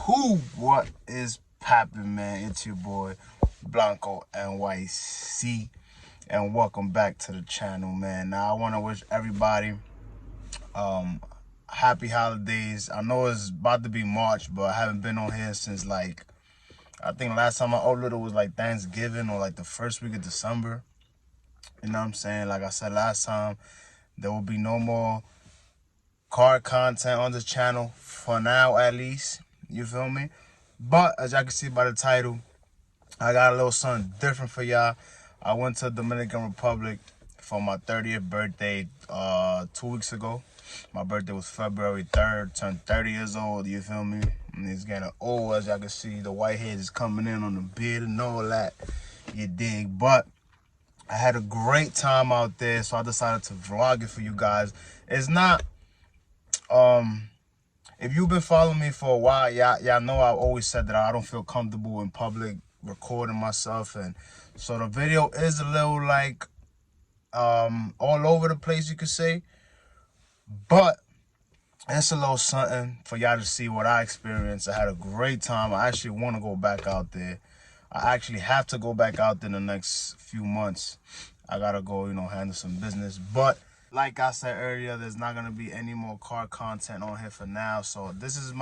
What is poppin', man? It's your boy Blanco NYC, and welcome back to the channel, man. Now I want to wish everybody happy holidays. I know it's about to be March, but I haven't been on here since I think last time I uploaded was like Thanksgiving or like the first week of December. You know what I'm saying? Like I said last time, there will be no more card content on this channel for now, at least. You feel me? But as y'all can see by the title, I got a little something different for y'all. I went to Dominican Republic for my 30th birthday 2 weeks ago. My birthday was February 3rd, turned 30 years old, you feel me? And it's getting old, as y'all can see. The white head is coming in on the beard and all that, you dig? But I had a great time out there, so I decided to vlog it for you guys. It's not, if you've been following me for a while, y'all know I've always said that I don't feel comfortable in public recording myself, and so the video is a little like all over the place, you could say, but it's a little something for y'all to see what I experienced. I had a great time. I actually want to go back out there. I actually have to go back out there in the next few months. I gotta go, handle some business. But like I said earlier, there's not gonna be any more car content on here for now. So this is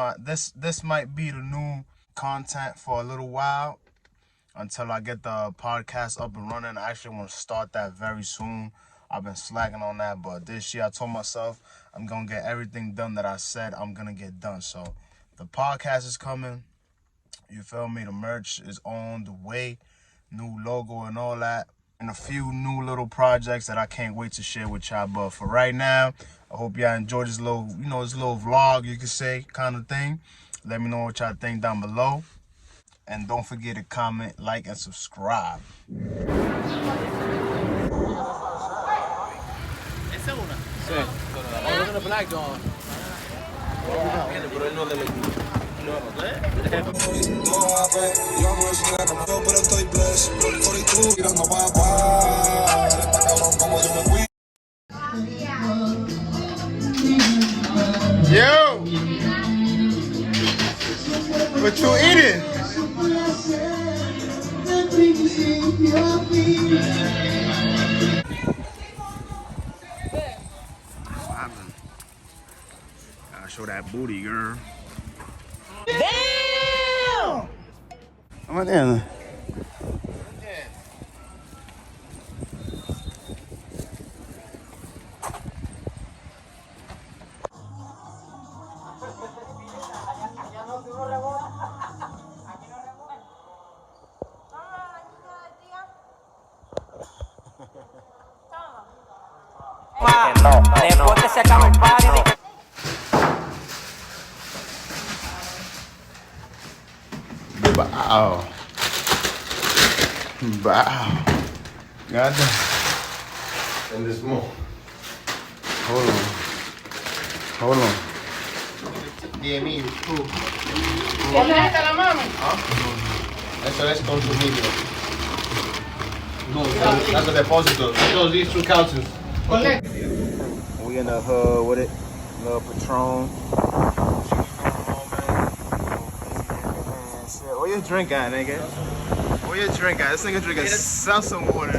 this might be the new content for a little while until I get the podcast up and running. I actually want to start that very soon. I've been slacking on that, but this year I told myself I'm gonna get everything done that I said I'm gonna get done. So the podcast is coming. You feel me? The merch is on the way, new logo and all that, and a few new little projects that I can't wait to share with y'all. But for right now, I hope y'all enjoy this little, this little vlog, you could say, kind of thing. Let me know what y'all think down below. And don't forget to comment, like, and subscribe. Yo! What you eating? Gotta show that booty, girl. Damn! I'm in there. Después que se acaba el party. Wow. Wow. Goddamn. And there's more. Hold on. Hold on. 10,000. ¿Dónde está la mami? Eso es consumible. No, that's a deposito. No, these 2 couches. We in the hood with it. Little Patron. Where your drink at, nigga? Where your drink at? This nigga drinking salsa water.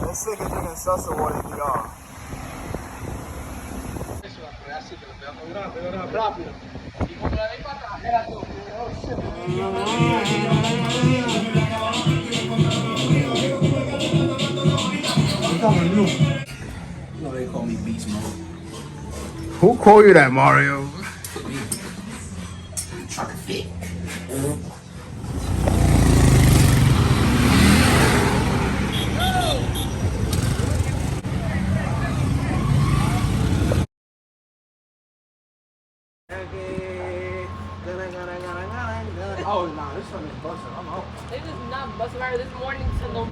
This nigga drinking salsa water, y'all. You know they call me Beast Mode. Who called you that, Mario? Truck fit. Oh, no, this one is busting. I'm out. They just not busting right this morning to no.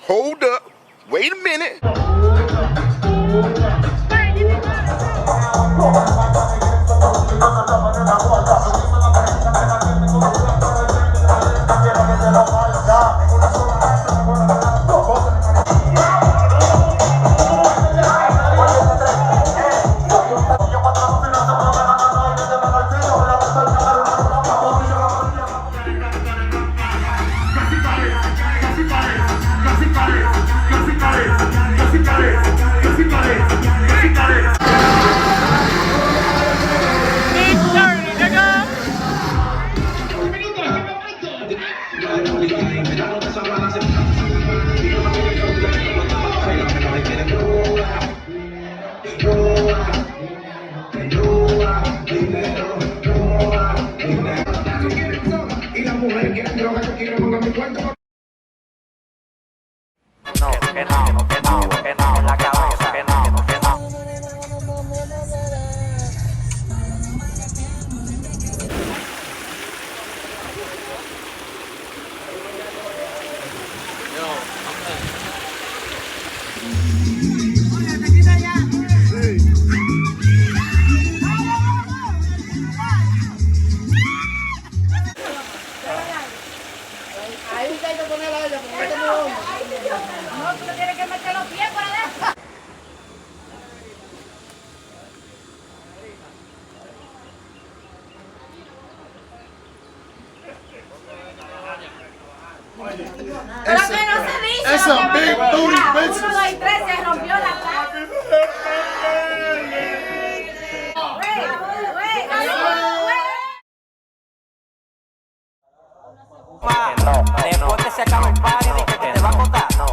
Hold up. Wait a minute. Ahí usted hay que ponerla a ella, porque este no es No, tú le tienes que meter los pies para adentro. Pero que no se dice. It's a big booty, bitches. 1, 2 y 3 se rompió la cara. Después que se acabe el party, dije que te va a contar. No,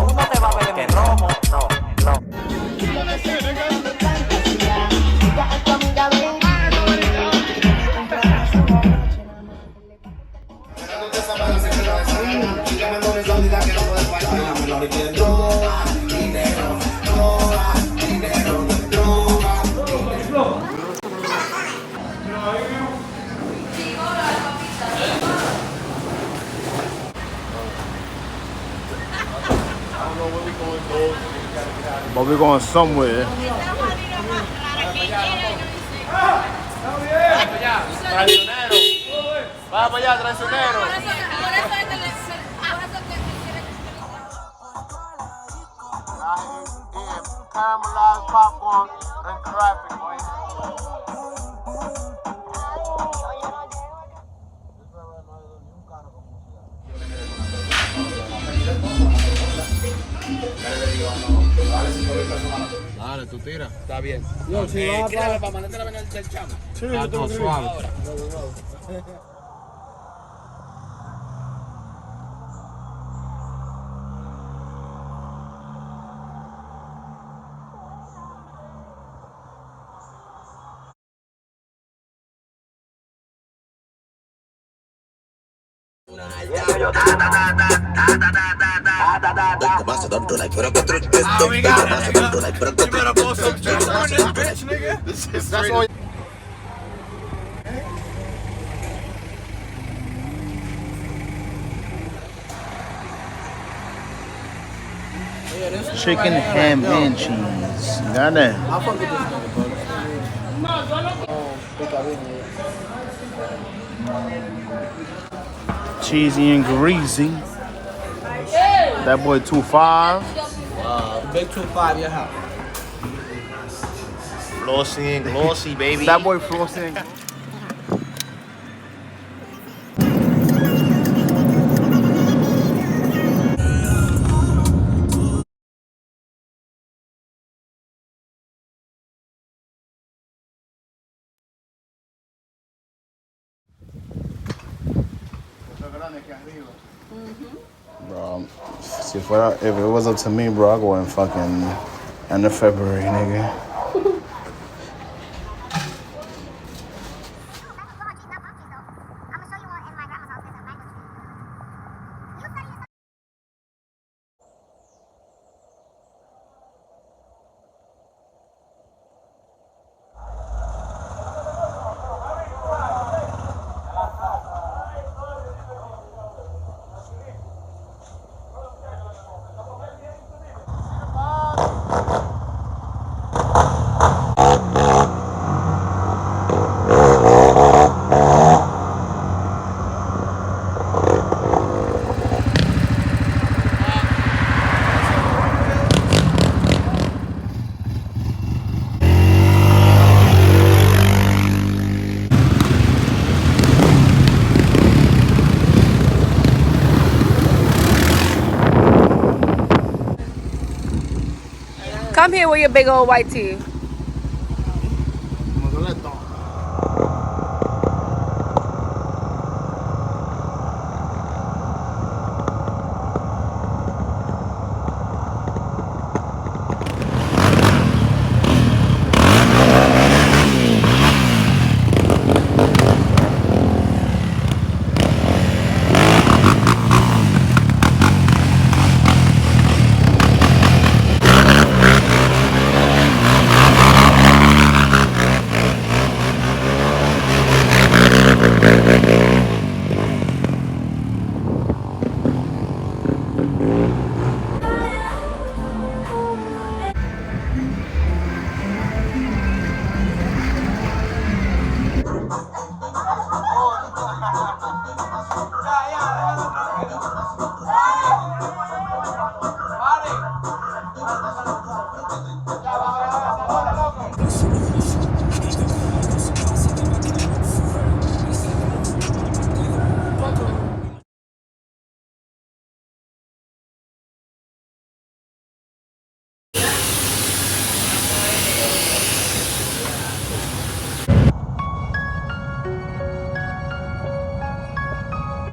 uno te va a beber mi romo. No. But we're going somewhere. Traicionero. Vaya para allá, traicionero. Caramelized popcorn and traffic, boy. Dale, tú tira. Está bien. Yo, si va Tírala para mandarte la veneno del chamo. Sí, Ah, todo suave. That's all. Chicken, ham, and cheese. Got that. I fuck with this nigga, bro. Cheesy and greasy. That boy 2.5. Big 2-5, your house. Glossy and glossy, baby. That boy frosting. Bro, if it was up to me, bro, I'd go in fucking end of February, nigga. Come here with your big old white teeth.